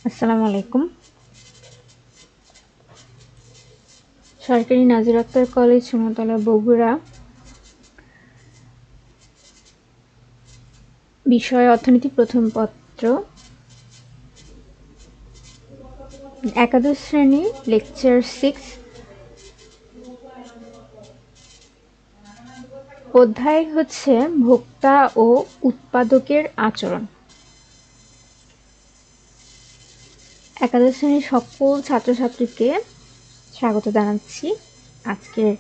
আসসালামু আলাইকুম। সরকারি নাজির আক্তার কলেজ, সুমতলা, বগুড়া। বিষয় অর্থনীতি, প্রথম পত্র, একাদশ শ্রেণী, লেকচার 6, অধ্যায় হচ্ছে ভোক্তা ও উৎপাদকের আচরণ। একাদশ শ্রেণীর সকল ছাত্রছাত্রীকে স্বাগত জানাচ্ছি আজকের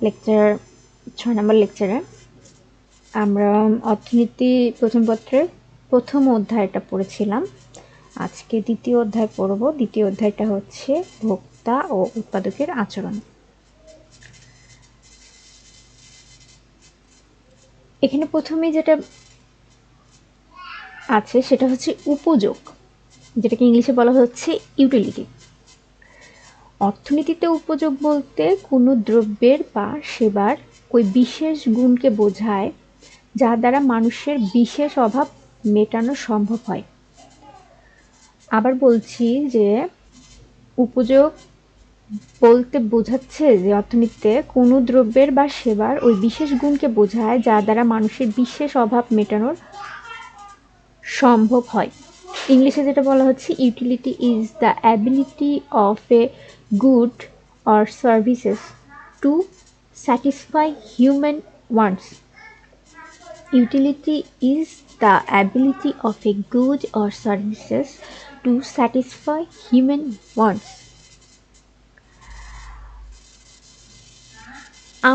লেকচার 6 নম্বর লেকচারে। আমরা অর্থনীতি প্রথম পত্রের প্রথম অধ্যায়টা পড়েছিলাম, আজকে দ্বিতীয় অধ্যায় পড়ব। দ্বিতীয় অধ্যায়টা হচ্ছে ভোক্তা ও উৎপাদকের আচরণ। এখানে প্রথমে যেটা আছে সেটা হচ্ছে উপযোগ, যেটাকে ইংলিশে বলা হচ্ছে ইউটিলিটি। অর্থনীতিতে উপযোগ বলতে কোনো দ্রব্যের বা সেবার ওই বিশেষ গুণকে বোঝায় যা দ্বারা মানুষের বিশেষ অভাব মেটানো সম্ভব হয়। আবার বলছি যে উপযোগ বলতে বোঝাচ্ছে যে অর্থনীতিতে কোনো দ্রব্যের বা সেবার ওই বিশেষ গুণকে বোঝায় যা দ্বারা মানুষের বিশেষ অভাব মেটানোর সম্ভব হয়। ইংলিশে যেটা বলা হচ্ছে utility is the ability of a good or services to satisfy human wants. Utility is the ability of a good or services to satisfy human wants.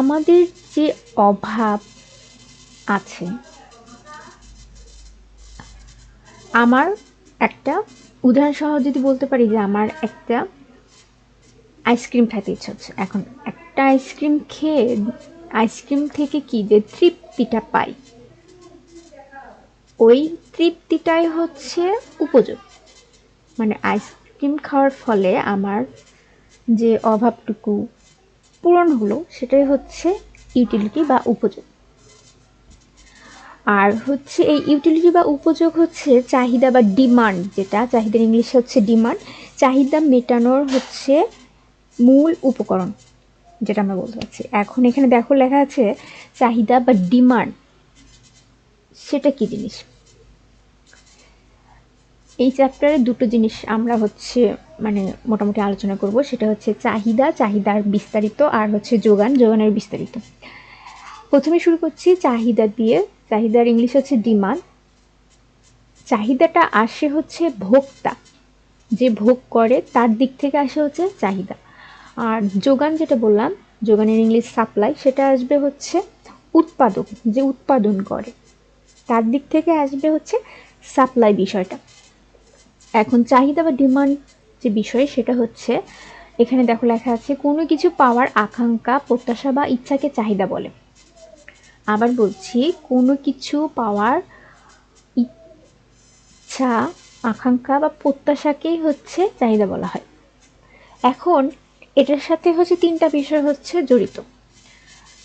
আমাদের যে অভাব আছে, আমার একটা উদাহরণ সহ যদি বলতে পারি যে আমার একটা আইসক্রিম খেতে ইচ্ছে হচ্ছে। এখন একটা আইসক্রিম খেয়ে আইসক্রিম থেকে কি যে তৃপ্তিটা পাই, ওই তৃপ্তিটাই হচ্ছে উপযোগ। মানে আইসক্রিম খাওয়ার ফলে আমার যে অভাবটুকু পূরণ হলো সেটাই হচ্ছে ইউটিলিটি বা উপযোগ। আর হচ্ছে এই ইউটিলিটি বা উপযোগ হচ্ছে চাহিদা বা ডিমান্ড, যেটা চাহিদার ইংলিশে হচ্ছে ডিমান্ড। চাহিদা মেটানোর হচ্ছে মূল উপকরণ, যেটা আমরা বলতে পারছি। এখন এখানে দেখো লেখা আছে চাহিদা বা ডিমান্ড, সেটা কি জিনিস? এই চ্যাপ্টারে দুটো জিনিস আমরা হচ্ছে মানে মোটামুটি আলোচনা করব, সেটা হচ্ছে চাহিদা, চাহিদার বিস্তারিত, আর হচ্ছে যোগান, যোগানের বিস্তারিত। প্রথমে শুরু করছি চাহিদা দিয়ে। চাহিদার ইংলিশ হচ্ছে ডিমান্ড। চাহিদাটা আসে হচ্ছে ভোক্তা, যে ভোগ করে তার দিক থেকে আসে হচ্ছে চাহিদা। আর যোগান যেটা বললাম, যোগানের ইংলিশ সাপ্লাই, সেটা আসবে হচ্ছে উৎপাদক, যে উৎপাদন করে তার দিক থেকে আসবে হচ্ছে সাপ্লাই বিষয়টা। এখন চাহিদা বা ডিমান্ড যে বিষয়, সেটা হচ্ছে এখানে দেখো লেখা আছে কোনো কিছু পাওয়ার আকাঙ্ক্ষা, প্রত্যাশা বা ইচ্ছাকে চাহিদা বলে। আবার বলছি, কোনো কিছু পাওয়ার ইচ্ছা, আকাঙ্ক্ষা বা প্রত্যাশাকেই হচ্ছে চাহিদা বলা হয়। এখন এটার সাথে হচ্ছে তিনটা বিষয় হচ্ছে জড়িত।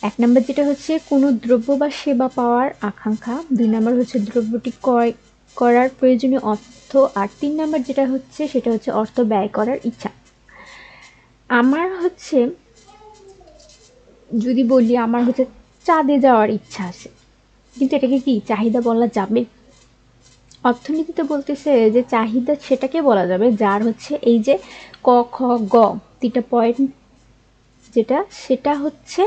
এক নম্বর যেটা হচ্ছে কোনো দ্রব্য বা সেবা পাওয়ার আকাঙ্ক্ষা, দুই নম্বর হচ্ছে দ্রব্যটি ক্রয় করার প্রয়োজনীয় অর্থ, আর তিন নম্বর যেটা হচ্ছে সেটা হচ্ছে অর্থ ব্যয় করার ইচ্ছা। আমার হচ্ছে যদি বলি আমার হচ্ছে চাঁদে যাওয়ার ইচ্ছা আছে, কিন্তু এটাকে কি চাহিদা বলা যাবে? অর্থনীতিতে বলতেছে যে চাহিদা সেটাকে বলা যাবে যার হচ্ছে এই যে ক খ গ তিনটা পয়েন্ট, যেটা সেটা হচ্ছে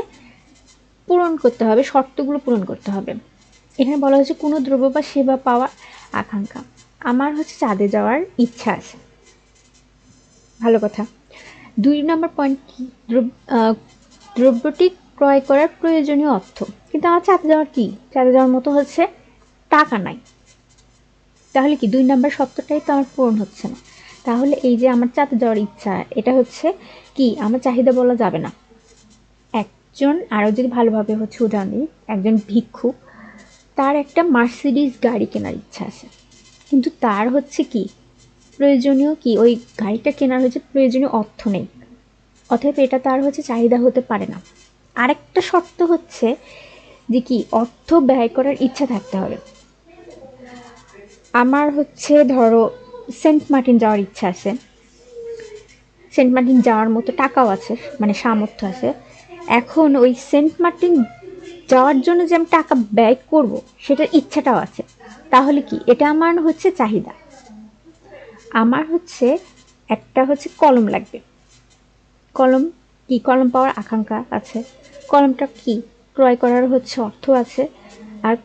পূরণ করতে হবে, শর্তগুলো পূরণ করতে হবে। এখানে বলা হচ্ছে কোনো দ্রব্য বা সেবা পাওয়ার আকাঙ্ক্ষা। আমার হচ্ছে চাঁদে যাওয়ার ইচ্ছা আছে, ভালো কথা। দুই নম্বর পয়েন্ট কি, দ্রব্যটি ক্রয় করার প্রয়োজনীয় অর্থ, কিন্তু আমার চাঁদে যাওয়ার কি, চাঁদে যাওয়ার মতো হচ্ছে টাকা নাই। তাহলে কি দুই নাম্বার শর্তটাই তো আমার পূরণ হচ্ছে না। তাহলে এই যে আমার চাঁদে যাওয়ার ইচ্ছা, এটা হচ্ছে কি আমার চাহিদা বলা যাবে না। একজন আরও যদি ভালোভাবে হচ্ছে উদাহরণ দিই, একজন ভিক্ষুক, তার একটা মার্সিডিজ গাড়ি কেনার ইচ্ছা আছে, কিন্তু তার হচ্ছে কি প্রয়োজনীয় কি ওই গাড়িটা কেনার হচ্ছে প্রয়োজনীয় অর্থ নেই, অতএব এটা তার হচ্ছে চাহিদা হতে পারে না। আরেকটা শর্ত হচ্ছে যে কি অর্থ ব্যয় করার ইচ্ছা থাকতে হবে। আমার হচ্ছে ধরো সেন্ট মার্টিন যাওয়ার ইচ্ছা আছে, সেন্ট মার্টিন যাওয়ার মতো টাকাও আছে, মানে সামর্থ্য আছে। এখন ওই সেন্ট মার্টিন যাওয়ার জন্য যে আমি টাকা ব্যয় করব, সেটার ইচ্ছাটাও আছে। তাহলে কি এটা আমার হচ্ছে চাহিদা? আমার হচ্ছে একটা হচ্ছে কলম লাগবে, কলম কি, কলম পাওয়ার আকাঙ্ক্ষা আছে, কলমটা কি ক্রয় করার হচ্ছে অর্থ আছে, আর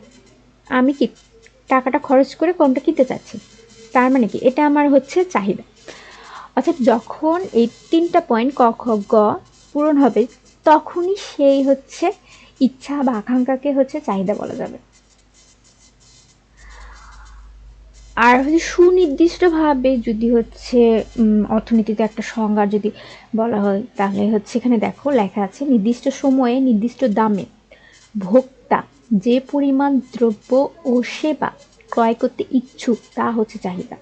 আমি কি টাকাটা খরচ করে কলমটা কিনতে চাচ্ছি। তার মানে কি এটা আমার হচ্ছে চাহিদা। অর্থাৎ যখন এই ৩টা পয়েন্ট ক খ গ পূরণ হবে, তখনই সেই হচ্ছে ইচ্ছা বা আকাঙ্ক্ষাকে হচ্ছে চাহিদা বলা যাবে। আর হচ্ছে সুনির্দিষ্টভাবে যদি হচ্ছে অর্থনীতিতে একটা সংজ্ঞা যদি বলা হয়, তাহলে হচ্ছে এখানে দেখো লেখা আছে, নির্দিষ্ট সময়ে নির্দিষ্ট দামে ভোক্তা যে পরিমাণ দ্রব্য ও সেবা ক্রয় করতে ইচ্ছুক তা হচ্ছে চাহিদা।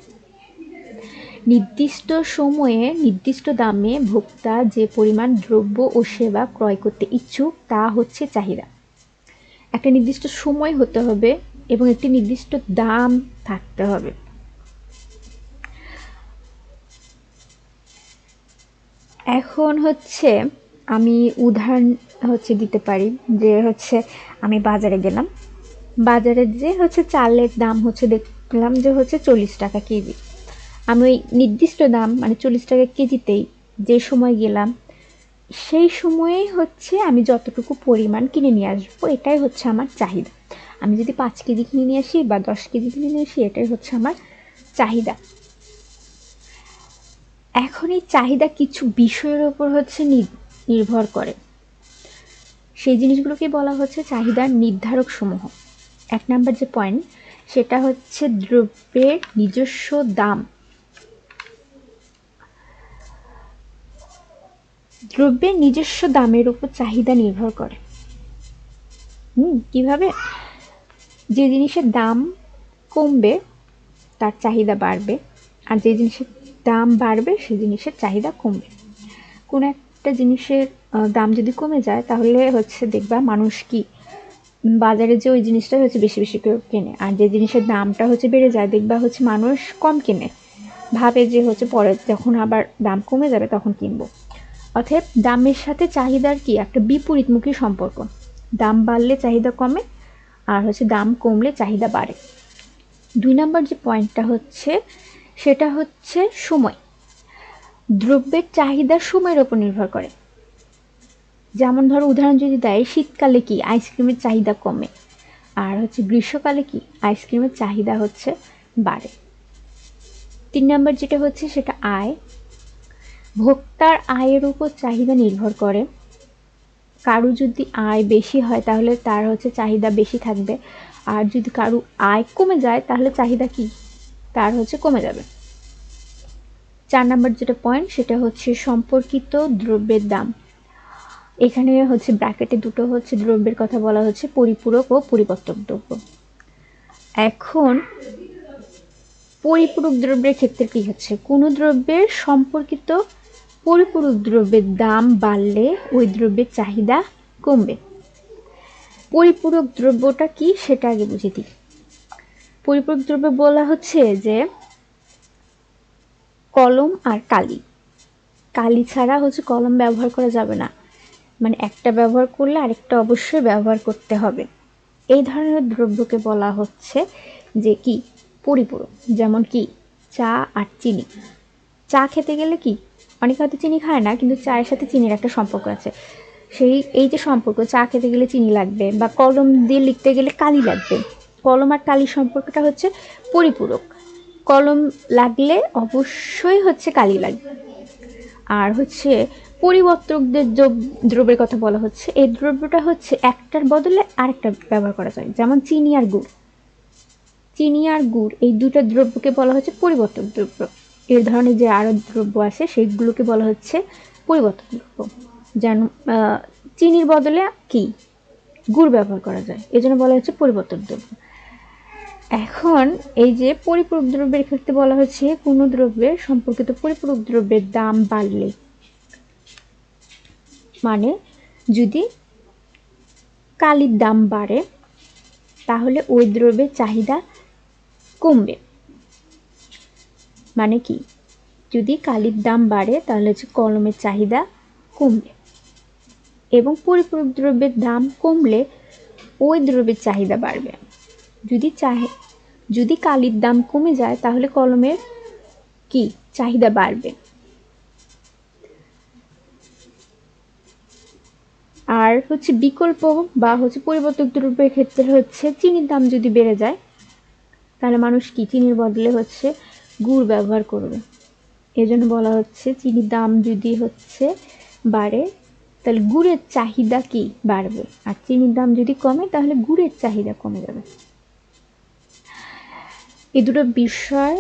নির্দিষ্ট সময়ে নির্দিষ্ট দামে ভোক্তা যে পরিমাণ দ্রব্য ও সেবা ক্রয় করতে ইচ্ছুক তা হচ্ছে চাহিদা। একটা নির্দিষ্ট সময় হতে হবে এবং একটি নির্দিষ্ট দাম থাকতে হবে। এখন হচ্ছে আমি উদাহরণ হচ্ছে দিতে পারি, যে হচ্ছে আমি বাজারে গেলাম, বাজারে যে হচ্ছে চালের দাম হচ্ছে দেখলাম যে হচ্ছে 40 টাকা কেজি। আমি ওই নির্দিষ্ট দাম মানে 40 টাকা কেজিতেই যে সময় গেলাম, সেই সময়েই হচ্ছে আমি যতটুকু পরিমাণ কিনে নিয়ে আসবো, এটাই হচ্ছে আমার চাহিদা। আমি যদি 5 কেজি কিনে নিয়ে আসি বা 10 কেজি কিনে নিয়ে আসি, এটাই হচ্ছে আমার চাহিদা। এখন এই চাহিদা কিছু বিষয়ের উপর হচ্ছে নির্ভর করে, সেই জিনিসগুলোকে বলা হচ্ছে চাহিদার নির্ধারক সমূহ। 1 নাম্বার যে পয়েন্ট, সেটা হচ্ছে দ্রব্যের নিজস্ব দাম। দ্রব্যের নিজস্ব দামের উপর চাহিদা নির্ভর করে। কিভাবে? যে জিনিসের দাম কমবে তার চাহিদা বাড়বে, আর যে জিনিসের দাম বাড়বে সেই জিনিসের চাহিদা কমবে। কোনো একটা জিনিসের দাম যদি কমে যায়, তাহলে হচ্ছে দেখবা মানুষ কি বাজারে যে ওই জিনিসটা হচ্ছে বেশি বেশি করে কেনে, আর যে জিনিসের দামটা হচ্ছে বেড়ে যায়, দেখবা হচ্ছে মানুষ কম কেনে, ভাবে যে হচ্ছে পরে যখন আবার দাম কমে যাবে তখন কিনবো। অতএব দামের সাথে চাহিদার কি একটা বিপরীতমুখী সম্পর্ক। দাম বাড়লে চাহিদা কমে, আর হচ্ছে দাম কমলে চাহিদা বাড়ে। 2 নাম্বার যে পয়েন্টটা হচ্ছে, সেটা হচ্ছে সময়। দ্রব্যের চাহিদা সময়ের উপর নির্ভর করে। যেমন ধরো উদাহরণ যদি দেয়, শীতকালে কি আইসক্রিমের চাহিদা কমে, আর হচ্ছে গ্রীষ্মকালে কি আইসক্রিমের চাহিদা হচ্ছে বাড়ে। 3 নাম্বার যেটা হচ্ছে সেটা আয়। ভোক্তার আয়ের উপর চাহিদা নির্ভর করে। কারো যদি আয় বেশি হয় তাহলে তার হচ্ছে চাহিদা বেশি থাকবে, আর যদি কারো আয় কমে যায় তাহলে চাহিদা কি তার হচ্ছে কমে যাবে। 4 নাম্বার যেটা পয়েন্ট, সেটা হচ্ছে সম্পর্কিত দ্রব্যের দাম। এখানে হচ্ছে ব্র্যাকেটে দুটো হচ্ছে দ্রব্যের কথা বলা হচ্ছে, পরিপূরক ও পরিবর্তক দ্রব্য। এখন পরিপূরক দ্রব্যের ক্ষেত্রে কি হচ্ছে, কোনো দ্রব্যের সম্পর্কিত পরিপূরক দ্রব্যের দাম বাড়লে ওই দ্রব্যের চাহিদা কমবে। পরিপূরক দ্রব্যটা কি সেটা আগে বুঝে দিই। পরিপূরক দ্রব্য বলা হচ্ছে যে কলম আর কালি, কালি ছাড়া হচ্ছে কলম ব্যবহার করা যাবে না, মানে একটা ব্যবহার করলে আরেকটা অবশ্যই ব্যবহার করতে হবে। এই ধরনের দ্রব্যকে বলা হচ্ছে যে কি পরিপূরক। যেমন কি চা আর চিনি। চা খেতে গেলে কি অনেকে হয়তো চিনি খায় না, কিন্তু চায়ের সাথে চিনির একটা সম্পর্ক আছে। এই যে সম্পর্ক, চা খেতে গেলে চিনি লাগবে, বা কলম দিয়ে লিখতে গেলে কালি লাগবে। কলম আর কালির সম্পর্কটা হচ্ছে পরিপূরক। কলম লাগলে অবশ্যই হচ্ছে কালি লাগবে। আর হচ্ছে পরিবর্তকদের দ্রব্যের কথা বলা হচ্ছে, এই দ্রব্যটা হচ্ছে একটার বদলে আরেকটা ব্যবহার করা যায়। যেমন চিনি আর গুড়। চিনি আর গুড় এই দুটো দ্রব্যকে বলা হচ্ছে পরিবর্তক দ্রব্য। এই ধরনের যে আরো দ্রব্য আছে সেইগুলোকে বলা হচ্ছে পরিবর্তক দ্রব্য। যেন চিনির বদলে কি গুড় ব্যবহার করা যায়, এজন্য বলা হচ্ছে পরিবর্তক দ্রব্য। এখন এই যে পরিপূরক দ্রব্যের ক্ষেত্রে বলা হচ্ছে কোনো দ্রব্যের সম্পর্কিত পরিপূরক দ্রব্যের দাম বাড়লে, মানে যদি কালির দাম বাড়ে তাহলে ওই দ্রব্যের চাহিদা কমবে। মানে কি, যদি কালির দাম বাড়ে তাহলে হচ্ছে কলমের চাহিদা কমবে, এবং পরিপূরক দ্রব্যের দাম কমলে ওই দ্রব্যের চাহিদা বাড়বে। যদি কালির দাম কমে যায় তাহলে কলমের কি চাহিদা বাড়বে। আর হচ্ছে বিকল্প বা হচ্ছে পরিবর্তক দ্রব্যের ক্ষেত্রে হচ্ছে চিনির দাম যদি বেড়ে যায় তাহলে মানুষ কি চিনির বদলে হচ্ছে গুড় ব্যবহার করবে। এজন্য বলা হচ্ছে চিনির দাম যদি হচ্ছে বাড়ে তাহলে গুড়ের চাহিদা কি বাড়বে, আর চিনির দাম যদি কমে তাহলে গুড়ের চাহিদা কমে যাবে। এই দুটো বিষয়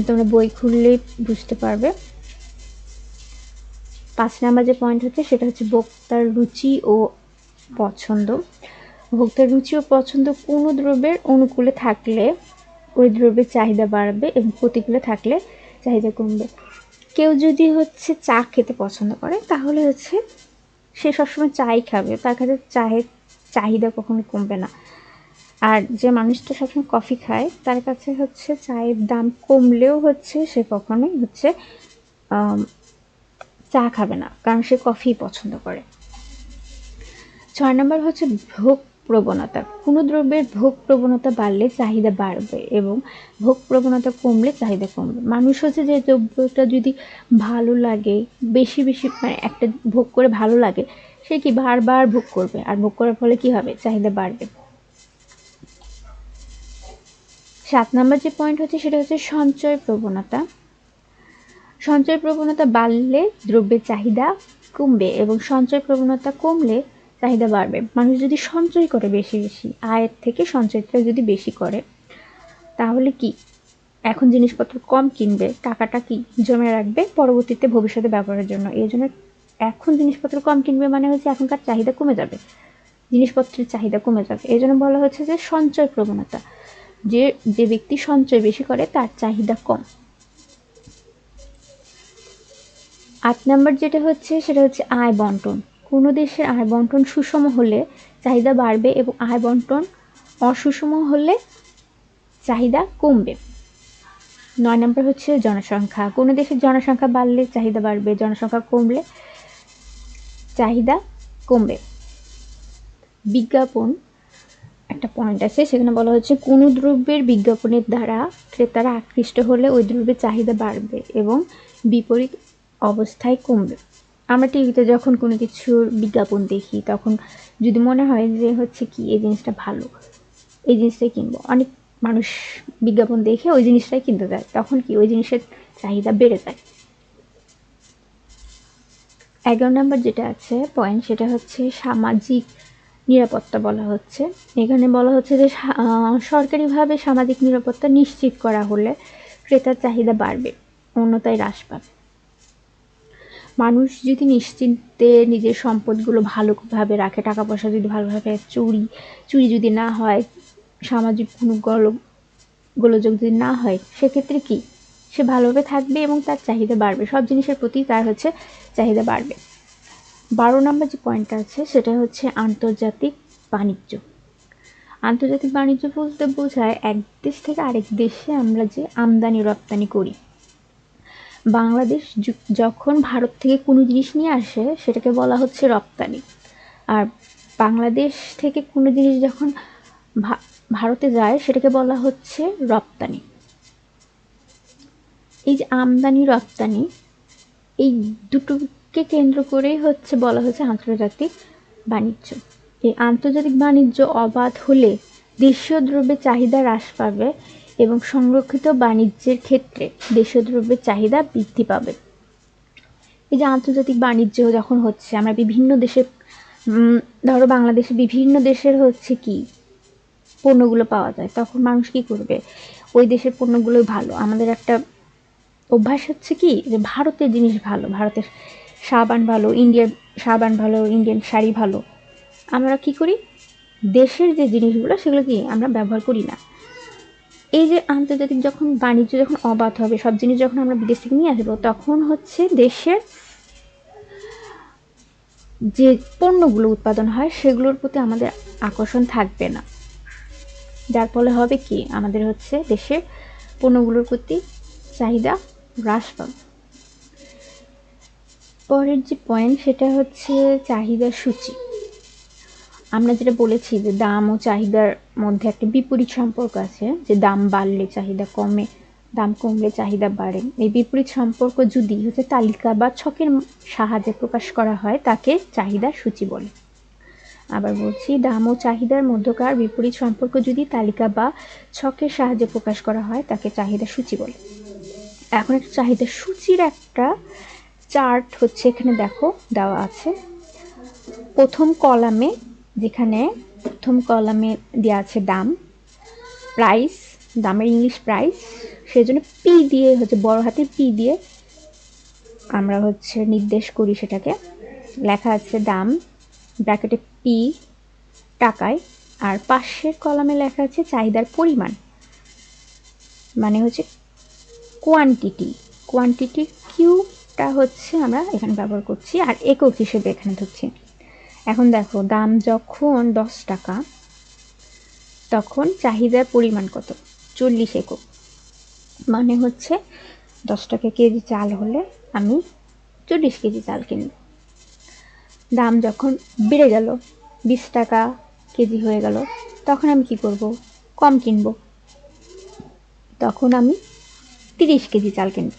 তোমরা বই খুললে বুঝতে পারবে। 5 নাম্বার যে পয়েন্ট হচ্ছে সেটা হচ্ছে ভোক্তার রুচি ও পছন্দ। ভোক্তার রুচি ও পছন্দ কোনো দ্রব্যের অনুকূলে থাকলে ওই দ্রব্যের চাহিদা বাড়বে এবং প্রতিকূলে থাকলে চাহিদা কমবে। কেউ যদি হচ্ছে চা খেতে পছন্দ করে তাহলে হচ্ছে সে সবসময় চাই খাবে, তার কাছে চায়ের চাহিদা কখনো কমবে না। আর যে মানুষটা সবসময় কফি খায় তার কাছে হচ্ছে চায়ের দাম কমলেও হচ্ছে সে কখনোই হচ্ছে চা খাবে না, কারণ সে কফি পছন্দ করে। 6 নাম্বার হচ্ছে ভোগ প্রবণতা। কোনো দ্রব্যের ভোগ প্রবণতা বাড়লে চাহিদা বাড়বে এবং ভোগ প্রবণতা কমলে চাহিদা কমবে। মানুষ হচ্ছে যে দ্রব্যটা যদি ভালো লাগে, বেশি বেশি মানে একটা ভোগ করে ভালো লাগে, সে কি বারবার ভোগ করবে, আর ভোগ করার ফলে কি হবে, চাহিদা বাড়বে। 7 নাম্বার যে পয়েন্ট হচ্ছে সেটা হচ্ছে সঞ্চয় প্রবণতা। সঞ্চয় প্রবণতা বাড়লে দ্রব্যের চাহিদা কমবে এবং সঞ্চয় প্রবণতা কমলে চাহিদা বাড়বে। মানুষ যদি সঞ্চয় করে বেশি বেশি, আয়ের থেকে সঞ্চয়টা যদি বেশি করে তাহলে কি এখন জিনিসপত্র কম কিনবে, টাকাটা কি জমে রাখবে পরবর্তীতে ভবিষ্যতে ব্যবহারের জন্য। এই জন্য এখন জিনিসপত্র কম কিনবে মানে হচ্ছে এখনকার চাহিদা কমে যাবে, জিনিসপত্রের চাহিদা কমে যাবে। এই জন্য বলা হচ্ছে যে সঞ্চয় প্রবণতা, যে ব্যক্তি সঞ্চয় বেশি করে তার চাহিদা কম। 8 নাম্বার যেটা হচ্ছে সেটা হচ্ছে আয় বন্টন। কোনো দেশের আয় বন্টন সুষম হলে চাহিদা বাড়বে এবং আয় বন্টন অসুষম হলে চাহিদা কমবে। 9 নাম্বার হচ্ছে জনসংখ্যা। কোনো দেশের জনসংখ্যা বাড়লে চাহিদা বাড়বে, জনসংখ্যা কমলে চাহিদা কমবে। বিজ্ঞাপন একটা পয়েন্ট আছে, সেখানে বলা হচ্ছে কোনো দ্রব্যের বিজ্ঞাপনের দ্বারা ক্রেতারা আকৃষ্ট হলে ওই দ্রব্যের চাহিদা বাড়বে এবং বিপরীত অবস্থায় কমবে। আমরা টিভিতে যখন কোনো কিছুর বিজ্ঞাপন দেখি তখন যদি মনে হয় যে হচ্ছে কি এই জিনিসটা ভালো, এই জিনিসটাই কিনবো, অনেক মানুষ বিজ্ঞাপন দেখে ওই জিনিসটাই কিনতে যায়, তখন কি ওই জিনিসের চাহিদা বেড়ে যায়। 11 নাম্বার যেটা আছে পয়েন্ট সেটা হচ্ছে সামাজিক নিরাপত্তা বলা হচ্ছে। এখানে বলা হচ্ছে যে সরকারিভাবে সামাজিক নিরাপত্তা নিশ্চিত করা হলে ক্রেতার চাহিদা বাড়বে, অন্যথায় হ্রাস পাবে। মানুষ যদি নিশ্চিন্তে নিজের সম্পদগুলো ভালোভাবে রাখে, টাকা পয়সা যদি ভালোভাবে চুরি যদি না হয়, সামাজিক কোনো গোলযোগ যদি না হয়, সেক্ষেত্রে কি সে ভালোভাবে থাকবে এবং তার চাহিদা বাড়বে, সব জিনিসের প্রতি তার হচ্ছে চাহিদা বাড়বে। 12 নাম্বার যে পয়েন্টটা আছে সেটা হচ্ছে আন্তর্জাতিক বাণিজ্য। আন্তর্জাতিক বাণিজ্য বলতে বোঝায় এক দেশ থেকে আরেক দেশে আমরা যে আমদানি রপ্তানি করি। বাংলাদেশ যখন ভারত থেকে কোনো জিনিস নিয়ে আসে সেটাকে বলা হচ্ছে রপ্তানি, আর বাংলাদেশ থেকে কোনো জিনিস যখন ভারতে যায় সেটাকে বলা হচ্ছে রপ্তানি। এই যে আমদানি রপ্তানি, এই দুটোকে কেন্দ্র করেই হচ্ছে বলা হচ্ছে আন্তর্জাতিক বাণিজ্য। এই আন্তর্জাতিক বাণিজ্য অবাধ হলে দেশীয় দ্রব্যের চাহিদা হ্রাস পাবে এবং সংরক্ষিত বাণিজ্যের ক্ষেত্রে দেশীয় দ্রব্যের চাহিদা বৃদ্ধি পাবে। এই যে আন্তর্জাতিক বাণিজ্য যখন হচ্ছে, আমরা বিভিন্ন দেশের ধরো বাংলাদেশে বিভিন্ন দেশের হচ্ছে কি পণ্যগুলো পাওয়া যায়, তখন মানুষ কি করবে, ওই দেশের পণ্যগুলোই ভালো। আমাদের একটা অভ্যাস হচ্ছে কি যে ভারতের জিনিস ভালো, ভারতের সাবান ভালো, ইন্ডিয়ার সাবান ভালো, ইন্ডিয়ান শাড়ি ভালো, আমরা কি করি দেশের যে জিনিসগুলো সেগুলো কি আমরা ব্যবহার করি না। এই যে আন্তর্জাতিক যখন বাণিজ্য যখন অবাধ হবে, সব জিনিস যখন আমরা বিদেশ থেকে নিয়ে আসবো, তখন হচ্ছে দেশের যে পণ্যগুলো উৎপাদন হয় সেগুলোর প্রতি আমাদের আকর্ষণ থাকবে না, যার ফলে হবে কি আমাদের হচ্ছে দেশের পণ্যগুলোর প্রতি চাহিদা হ্রাস পাবে। পরের যে পয়েন্ট সেটা হচ্ছে চাহিদা সূচি। আমরা যেটা বলেছি যে দাম ও চাহিদার মধ্যে একটা বিপরীত সম্পর্ক আছে, যে দাম বাড়লে চাহিদা কমে, দাম কমলে চাহিদা বাড়ে। এই বিপরীত সম্পর্ক যদি হচ্ছে তালিকা বা ছকের সাহায্যে প্রকাশ করা হয় তাকে চাহিদা সূচি বলে। আবার বলছি, দাম ও চাহিদার মধ্যকার বিপরীত সম্পর্ক যদি তালিকা বা ছকের সাহায্যে প্রকাশ করা হয় তাকে চাহিদা সূচি বলে। এখন একটা চাহিদা সূচির একটা চার্ট হচ্ছে এখানে দেখো দেওয়া আছে। প্রথম কলামে দেওয়া আছে দাম, প্রাইস, দামের ইংলিশ প্রাইস, সেজন্য পি দিয়ে হচ্ছে বড় হাতের পি দিয়ে আমরা হচ্ছে নির্দেশ করি, সেটাকে লেখা আছে দাম, ব্র্যাকেটে পি টাকায়, আর পাশের কলামে লেখা আছে চাহিদার পরিমাণ, মানে হচ্ছে কোয়ান্টিটি কিউটা হচ্ছে আমরা এখানে ব্যবহার করছি, আর একক হিসেবে এখানে ধরছি। এখন দেখো দাম যখন 10 টাকা তখন চাহিদার পরিমাণ কত? 40 একক, মানে হচ্ছে 10 টাকা কেজি চাল হলে আমি 40 কেজি চাল কিনব। দাম যখন বেড়ে গেল, 20 টাকা কেজি হয়ে গেল, তখন আমি কি করব? কম কিনব, তখন আমি 30 কেজি চাল কিনব।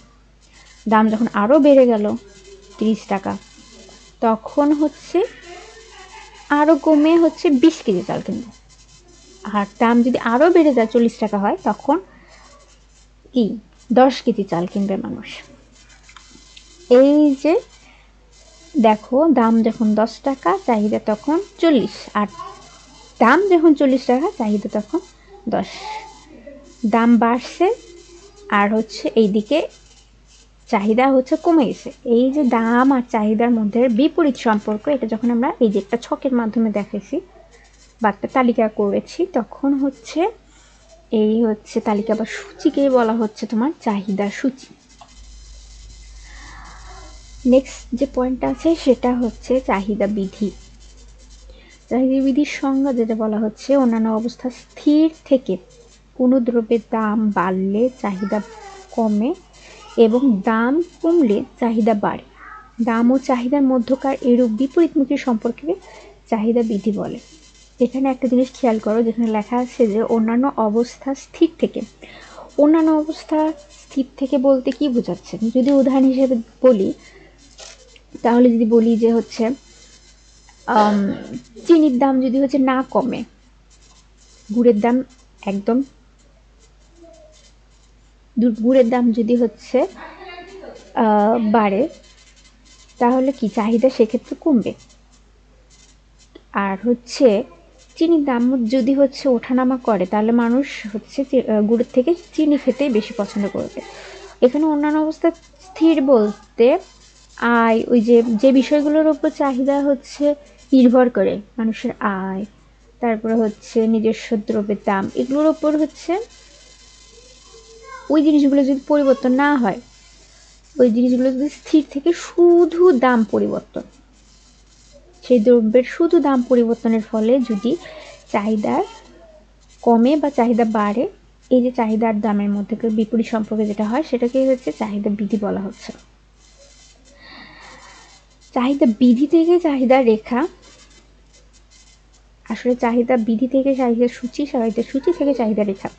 দাম যখন আরও বেড়ে গেল 30 টাকা, তখন হচ্ছে আরও কমে হচ্ছে 20 কেজি চাল কিনব। আর দাম যদি আরও বেড়ে যায় 40 টাকা হয়, তখন কি 10 কেজি চাল কিনবে মানুষ। এই যে দেখো, দাম যখন 10 টাকা চাহিদা তখন 40, আর দাম যখন 40 টাকা চাহিদা তখন 10। দাম বাড়ছে আর হচ্ছে এইদিকে চাহিদা হচ্ছে কমে গেছে। এই যে দাম আর চাহিদার মধ্যে বিপরীত সম্পর্ক, এটা যখন আমরা এই যে একটা ছকের মাধ্যমে দেখাইছি বা একটা তালিকা করেছি, তখন হচ্ছে এই হচ্ছে তালিকা বা সূচিকে বলা হচ্ছে তোমার চাহিদা সূচি। নেক্সট যে পয়েন্টটা আছে সেটা হচ্ছে চাহিদা বিধি। চাহিদা বিধির সংজ্ঞা যেটা বলা হচ্ছে, অন্যান্য অবস্থা স্থির থেকে কোনো দ্রব্যের দাম বাড়লে চাহিদা কমে এবং দাম কমলে চাহিদা বাড়ে। দাম ও চাহিদার মধ্যকার এরূপ বিপরীতমুখী সম্পর্কে চাহিদা বিধি বলে। এখানে একটা জিনিস খেয়াল করো, যেখানে লেখা আছে যে অন্যান্য অবস্থা স্থির থেকে। অন্যান্য অবস্থা স্থির থেকে বলতে কি বোঝাচ্ছে? যদি উদাহরণ হিসেবে বলি, তাহলে যদি বলি যে হচ্ছে চিনির দাম যদি হচ্ছে না কমে, গুড়ের দাম একদম, গুড়ের দাম যদি হচ্ছে বাড়ে, তাহলে কি চাহিদা সেক্ষেত্রে কমবে। আর হচ্ছে চিনির দাম যদি হচ্ছে ওঠানামা করে, তাহলে মানুষ হচ্ছে গুড়ের থেকে চিনি খেতেই বেশি পছন্দ করবে। এখানে অন্যান্য অবস্থা স্থির বলতে আয়, ওই যে বিষয়গুলোর উপর চাহিদা হচ্ছে নির্ভর করে, মানুষের আয়, তারপরে হচ্ছে নিজস্ব দ্রব্যের দাম, এগুলোর উপর হচ্ছে ওই জিনিসগুলো যদি পরিবর্তন না হয়, ওই জিনিসগুলো যদি স্থির থেকে শুধু দাম পরিবর্তন, সেই দ্রব্যের শুধু দাম পরিবর্তনের ফলে যদি চাহিদা কমে বা চাহিদা বাড়ে, এই যে চাহিদার দামের মধ্যে বিপরীত সম্পর্কে যেটা হয় সেটাকে হচ্ছে চাহিদা বিধি বলা হচ্ছে। চাহিদা বিধি থেকে চাহিদা রেখা, আসলে চাহিদা বিধি থেকে চাহিদা সূচি, চাহিদা সূচি থেকে চাহিদা রেখা।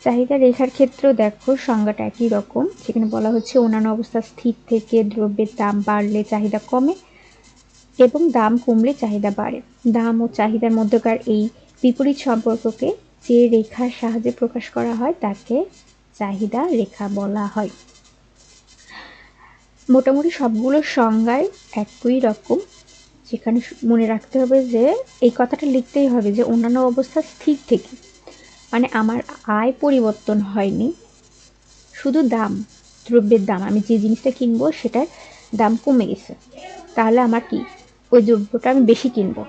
চাহিদা রেখার ক্ষেত্রেও দেখো সংজ্ঞাটা একই রকম, সেখানে বলা হচ্ছে অন্যান্য অবস্থা স্থির থেকে দ্রব্যের দাম বাড়লে চাহিদা কমে এবং দাম কমলে চাহিদা বাড়ে। দাম ও চাহিদার মধ্যকার এই বিপরীত সম্পর্ককে যে রেখার সাহায্যে প্রকাশ করা হয় তাকে চাহিদা রেখা বলা হয়। মোটামুটি সবগুলো সংজ্ঞায় একই রকম, যেখানে মনে রাখতে হবে যে এই কথাটা লিখতেই হবে যে অন্যান্য অবস্থা স্থির থেকে, মানে আমার আয় পরিবর্তন হয়নি, শুধু দাম, দ্রব্যের দাম, আমি যে জিনিসটা কিনবো সেটার দাম কমে গেছে, তাহলে আমার কি ওই দ্রব্যটা আমি বেশি কিনবো।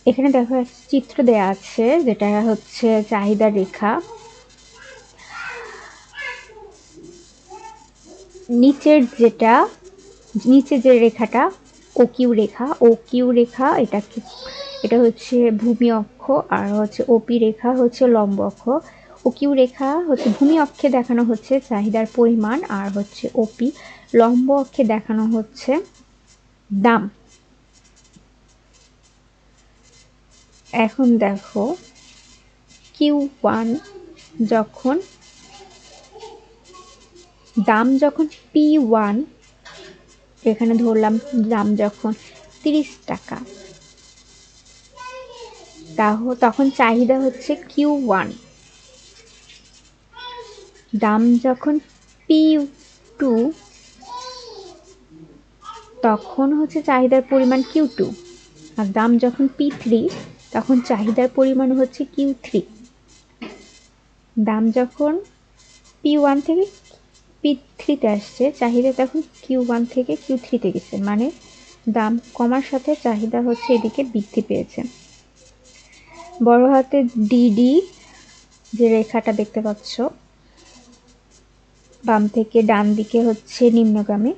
এখানে দেখো একটা চিত্র দেয়া আছে যেটা হচ্ছে চাহিদা রেখা। নিচে যে রেখাটা ও কিউ রেখা, এটা হচ্ছে ভূমি অক্ষ, আর হচ্ছে ওপি রেখা হচ্ছে লম্ব অক্ষ। ও কিউ রেখা হচ্ছে ভূমি অক্ষে দেখানো হচ্ছে চাহিদার পরিমাণ, আর হচ্ছে ওপি লম্ব অক্ষে দেখানো হচ্ছে দাম। এখন দেখো Q1 যখন দাম যখন P1, এখানে ধরলাম দাম যখন 30 টাকা, তখন চাহিদা হচ্ছে Q1। দাম যখন P2, তখন হচ্ছে চাহিদার পরিমাণ Q2। আর দাম যখন P3, তখন চাহিদার পরিমাণ হচ্ছে Q3। দাম যখন P1 থেকে P3-তে আসছে, চাহিদা তখন Q1 থেকে Q3-তে গেছে, মানে দাম কমার সাথে চাহিদা হচ্ছে এদিকে বৃদ্ধি পেয়েছে। বড় হাতে ডিডি যে রেখাটা দেখতে পাচ্ছ বাম থেকে ডান দিকে হচ্ছে নিম্নগামী,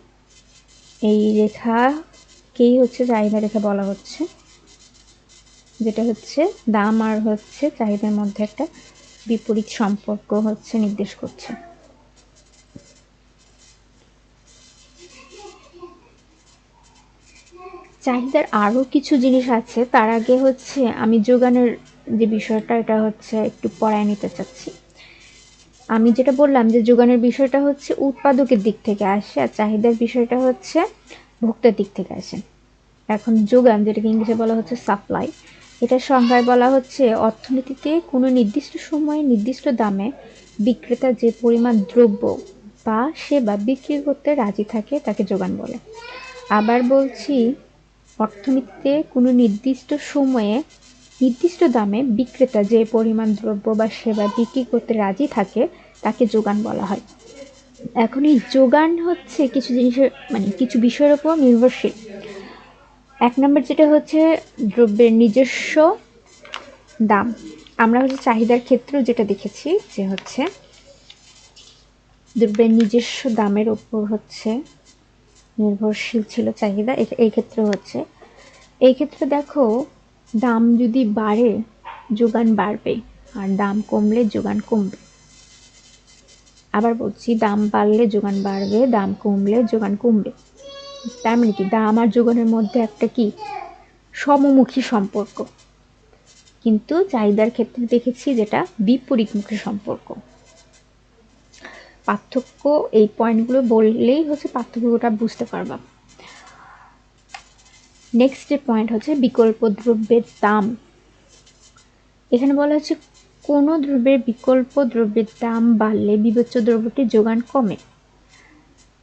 এই রেখাকেই হচ্ছে চাহিদা রেখা বলা হচ্ছে, যেটা হচ্ছে দাম আর হচ্ছে চাহিদার মধ্যে একটা বিপরীত সম্পর্ক হচ্ছে নির্দেশ করছে। চাহিদার আরো কিছু জিনিস আছে, তার আগে হচ্ছে আমি যোগানের যে বিষয়টা এটা হচ্ছে একটু পড়ায় নিতে চাচ্ছি। আমি যেটা বললাম যে যোগানের বিষয়টা হচ্ছে উৎপাদকের দিক থেকে আসে, আর চাহিদার বিষয়টা হচ্ছে ভোক্তার দিক থেকে আসে। এখন যোগান, যেটাকে ইংলিশে বলা হচ্ছে সাপ্লাই, এটা সংজ্ঞায় বলা হচ্ছে অর্থনীতিতে কোনো নির্দিষ্ট সময়ে নির্দিষ্ট দামে বিক্রেতা যে পরিমাণ দ্রব্য বা সেবা বিক্রি করতে রাজি থাকে তাকে যোগান বলে। আবার বলছি, অর্থনীতিতে কোনো নির্দিষ্ট সময়ে নির্দিষ্ট দামে বিক্রেতা যে পরিমাণ দ্রব্য বা সেবা বিক্রি করতে রাজি থাকে তাকে যোগান বলা হয়। এখন এই যোগান হচ্ছে কিছু জিনিসের মানে কিছু বিষয়ের উপর নির্ভরশীল। এক নম্বর যেটা হচ্ছে দ্রব্যের নিজস্ব দাম। আমরা হচ্ছে চাহিদার ক্ষেত্রেও যেটা দেখেছি যে হচ্ছে দ্রব্যের নিজস্ব দামের উপর হচ্ছে নির্ভরশীল ছিল চাহিদা। এই ক্ষেত্রে হচ্ছে এই ক্ষেত্রে দেখো দাম যদি বাড়ে যোগান বাড়বে, আর দাম কমলে যোগান কমবে। আবার বলছি, দাম বাড়লে যোগান বাড়বে, দাম কমলে যোগান কমবে। তার মানে কি দাম আর যোগানের মধ্যে একটা কি সমমুখী সম্পর্ক, কিন্তু চাহিদার ক্ষেত্রে দেখেছি যেটা বিপরীতমুখী সম্পর্ক। পার্থক্য এই পয়েন্টগুলো বললেই হচ্ছে পার্থক্যটা বুঝতে পারবা। নেক্সট যে পয়েন্ট হচ্ছে বিকল্প দ্রব্যের দাম। এখানে বলা হচ্ছে কোনো দ্রব্যের বিকল্প দ্রব্যের দাম বাড়লে বিবেচ্য দ্রব্যটির যোগান কমে।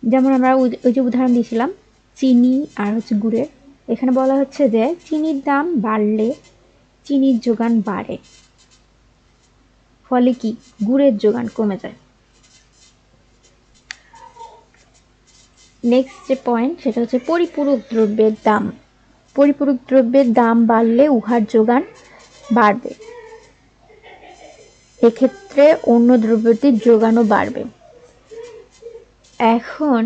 যেমন আমরা ওই যে উদাহরণ দিয়েছিলাম চিনি আর হচ্ছে গুড়ের, এখানে বলা হচ্ছে যে চিনির দাম বাড়লে চিনির যোগান বাড়ে, ফলে কি গুড়ের যোগান কমে যায়। নেক্সট যে পয়েন্ট সেটা হচ্ছে পরিপূরক দ্রব্যের দাম। পরিপূরক দ্রব্যের দাম বাড়লে উহার যোগান বাড়বে, এক্ষেত্রে অন্য দ্রব্যটির যোগানও বাড়বে। এখন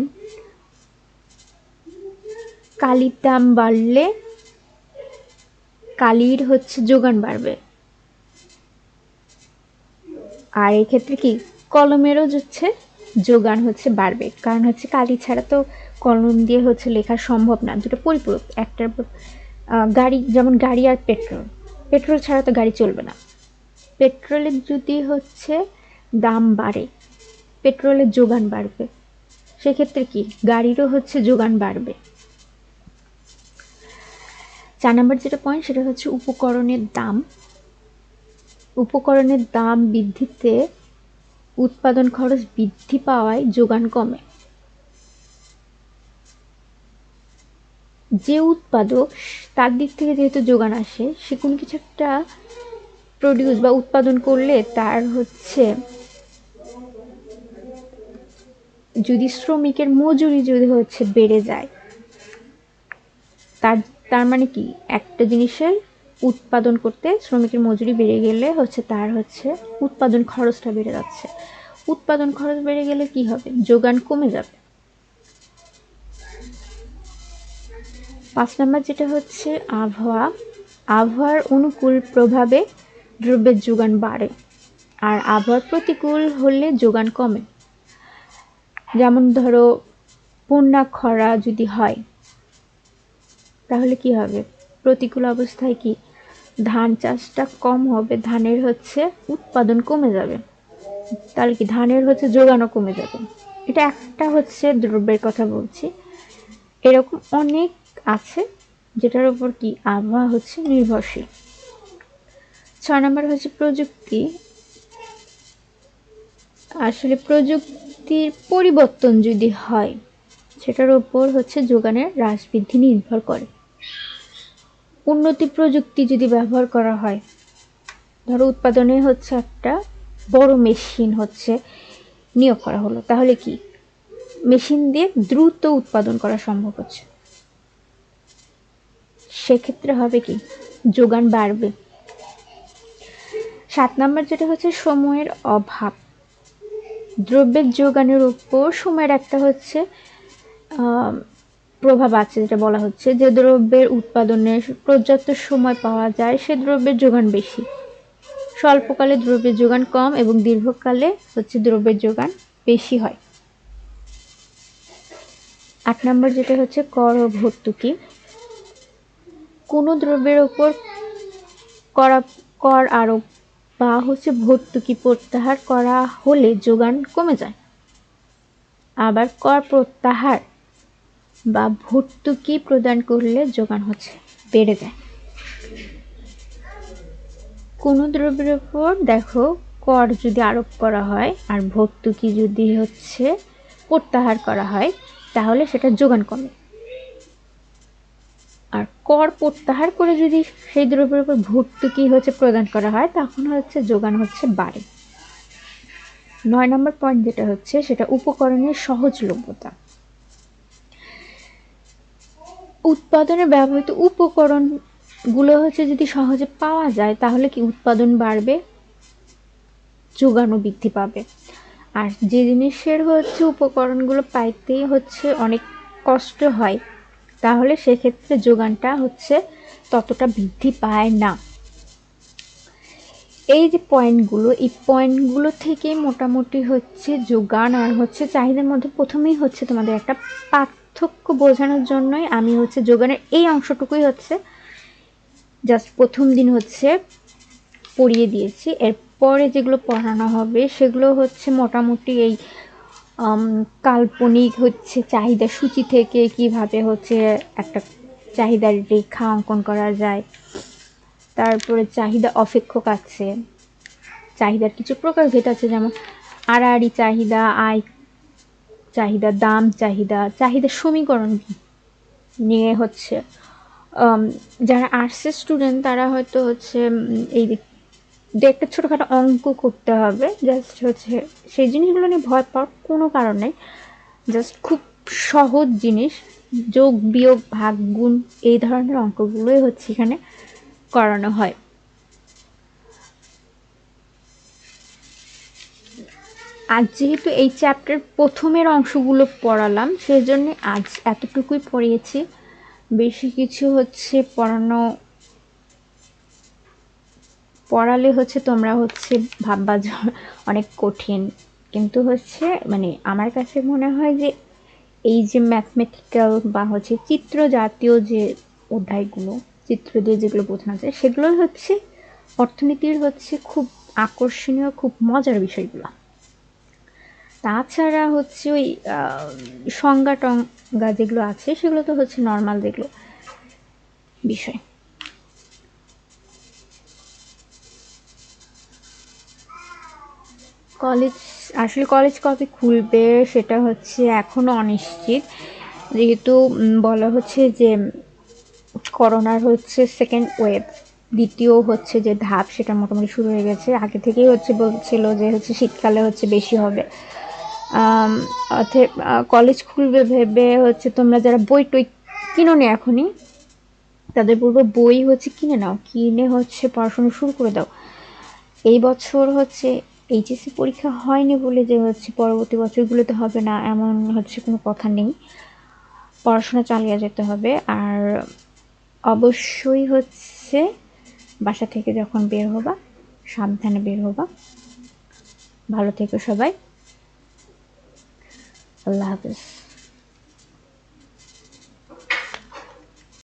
কালির দাম বাড়লে কালির হচ্ছে যোগান বাড়বে, আর এক্ষেত্রে কি কলমেরও হচ্ছে যোগান হচ্ছে বাড়বে, কারণ হচ্ছে কালি ছাড়া তো কলম দিয়ে হচ্ছে লেখা সম্ভব না। দুটো পরিপূরক, একটা গাড়ি, যেমন গাড়ি আর পেট্রোল, পেট্রোল ছাড়া তো গাড়ি চলবে না। পেট্রোলের যদি হচ্ছে দাম বাড়ে, পেট্রোলের যোগান বাড়বে, সেক্ষেত্রে কি গাড়িরও হচ্ছে যোগান বাড়বে। 4 নম্বর যেটা পয়েন্ট সেটা হচ্ছে উপকরণের দাম। উপকরণের দাম বৃদ্ধিতে উৎপাদন খরচ বৃদ্ধি পাওয়ায় যোগান কমে। যে উৎপাদক তার দিক থেকে যেহেতু যোগান আসে, সে কোনো কিছু একটা প্রডিউস বা উৎপাদন করলে তার হচ্ছে যদি শ্রমিকের মজুরি যদি হচ্ছে বেড়ে যায়, তার মানে কি একটা জিনিসের উৎপাদন করতে শ্রমিকের মজুরি বেড়ে গেলে হচ্ছে তার হচ্ছে উৎপাদন খরচটা বেড়ে যাচ্ছে। উৎপাদন খরচ বেড়ে গেলে কি হবে, যোগান কমে যাবে। 5 নম্বর যেটা হচ্ছে আবহাওয়া। আবহাওয়ার অনুকূল প্রভাবে দ্রব্যের যোগান বাড়ে। আর আবহাওয়া প্রতিকূল হলে যোগান কমে। যেমন ধরো বন্যা খরা যদি হয় তাহলে কি হবে, প্রতিকূল অবস্থায় কি ধান চাষটা কম হবে, ধানের হচ্ছে উৎপাদন কমে যাবে, তাহলে কি ধানের হচ্ছে যোগানও কমে যাবে। এটা একটা হচ্ছে দ্রব্যের কথা বলছি, এরকম অনেক আছে যেটার উপর কি আবহাওয়া হচ্ছে নির্ভরশীল। 6 নম্বর হচ্ছে প্রযুক্তি। আসলে প্রযুক্তির পরিবর্তন যদি হয় সেটার উপর হচ্ছে যোগানের হ্রাস বৃদ্ধি নির্ভর করে। উন্নতি প্রযুক্তি যদি ব্যবহার করা হয়, ধরো উৎপাদনে হচ্ছে একটা বড় মেশিন হচ্ছে নিয়োগ করা হলো, তাহলে কি মেশিন দিয়ে দ্রুত উৎপাদন করা সম্ভব হচ্ছে, সেক্ষেত্রে হবে কি যোগান বাড়বে। 7 নম্বর যেটা হচ্ছে সময়ের অভাব। দ্রব্যের যোগানের উপর সময়ের একটা হচ্ছে প্রভাব আছে, যেটা বলা হচ্ছে যে দ্রব্যের উৎপাদনে পর্যাপ্ত সময় পাওয়া যায় সে দ্রব্যের যোগান বেশি, স্বল্পকালে দ্রব্যের যোগান কম এবং দীর্ঘকালে হচ্ছে দ্রব্যের যোগান বেশি হয়। 8 নম্বর যেটা হচ্ছে কর ও ভর্তুকি। কোনো দ্রব্যের উপর কর আরোপ বা হচ্ছে ভর্তুকি প্রত্যাহার করা হলে যোগান কমে যায়, আবার কর প্রত্যাহার বা ভর্তুকি প্রদান করলে যোগান হচ্ছে বেড়ে যায়। কোনো দ্রব্যের উপর দেখো কর যদি আরোপ করা হয় আর ভর্তুকি যদি হচ্ছে প্রত্যাহার করা হয় তাহলে সেটা যোগান কমে, আর কর প্রত্যাহার করে যদি সেই দ্রব্যের উপর ভর্তুকি হচ্ছে প্রদান করা হয় তখন হচ্ছে যোগান হচ্ছে বাড়ে। 9 নম্বর পয়েন্ট যেটা হচ্ছে সেটা উপকরণের সহজলভ্যতা। উৎপাদনে ব্যবহৃত উপকরণ গুলো হচ্ছে যদি সহজে পাওয়া যায় তাহলে কি উৎপাদন বাড়বে, যোগানও বৃদ্ধি পাবে। আর যে জিনিসের হচ্ছে উপকরণগুলো পাইতেই হচ্ছে অনেক কষ্ট হয় তাহলে সেক্ষেত্রে যোগানটা হচ্ছে ততটা বৃদ্ধি পায় না। এই যে পয়েন্টগুলো, এই পয়েন্টগুলো থেকে মোটামুটি হচ্ছে যোগান আর হচ্ছে চাহিদার মধ্যে প্রথমেই হচ্ছে তোমাদের একটা পার্থক্য বোঝানোর জন্যই আমি হচ্ছে যোগানের এই অংশটুকুই হচ্ছে জাস্ট প্রথম দিন হচ্ছে পড়িয়ে দিয়েছি। এরপরে যেগুলো পড়ানো হবে সেগুলো হচ্ছে মোটামুটি এই কাল্পনিক হচ্ছে চাহিদা সূচি থেকে কিভাবে হচ্ছে একটা চাহিদার রেখা অঙ্কন করা যায়, তারপরে চাহিদা অপেক্ষক আছে, চাহিদার কিছু প্রকারভেদ আছে যেমন আড়াআড়ি চাহিদা, আয় চাহিদা, দাম চাহিদা, চাহিদার সমীকরণ নিয়ে হচ্ছে যারা আর্টসের স্টুডেন্ট তারা হয়তো হচ্ছে এই একটা ছোটোখাটো অঙ্ক করতে হবে, জাস্ট হচ্ছে সেই জিনিসগুলো নিয়ে ভয় পাওয়ার কোনো কারণ নেই, জাস্ট খুব সহজ জিনিস, যোগ বিয়োগ ভাগ গুণ এই ধরনের অঙ্কগুলোই হচ্ছে এখানে করানো হয়। আজ যেহেতু এই চ্যাপ্টার প্রথমের অংশগুলো পড়ালাম সেই জন্য আজ এতটুকুই পড়িয়েছি, বেশি কিছু হচ্ছে পড়ালে হচ্ছে তোমরা হচ্ছে ভাববা অনেক কঠিন, কিন্তু হচ্ছে মানে আমার কাছে মনে হয় যে এই যে ম্যাথমেটিক্যাল বা হচ্ছে চিত্র জাতীয় যে অধ্যায়গুলো, চিত্র দিয়ে যেগুলো বোঝানো যায় সেগুলো হচ্ছে অর্থনীতির হচ্ছে খুব আকর্ষণীয়, খুব মজার বিষয়গুলো। তাছাড়া হচ্ছে ওই সংজ্ঞা টঙ্গা যেগুলো আছে সেগুলো তো হচ্ছে নর্মাল যেগুলো বিষয়। কলেজ কবে খুলবে সেটা হচ্ছে এখনো অনিশ্চিত, যেহেতু বলা হচ্ছে যে করোনার হচ্ছে সেকেন্ড ওয়েভ, দ্বিতীয় হচ্ছে যে ধাপ সেটা মোটামুটি শুরু হয়ে গেছে, আগে থেকেই হচ্ছে বলছিল যে হচ্ছে শীতকালে হচ্ছে বেশি হবে। অর্থাৎ কলেজ খুলবে ভেবে হচ্ছে তোমরা যারা বই টই কিনো নি এখনই তাদের বলবো বই হচ্ছে কিনে নাও, কিনে হচ্ছে পড়াশোনা শুরু করে দাও। এই বছর হচ্ছে এইচএসসি পরীক্ষা হয়নি বলে যে হচ্ছে পরবর্তী বছরগুলোতে হবে না এমন হচ্ছে কোনো কথা নেই, পড়াশোনা চালিয়ে যেতে হবে। আর অবশ্যই হচ্ছে বাসা থেকে যখন বের হবা সাবধানে বের হবা, ভালো থেকো সবাই। আল্লাহ হাফেজ।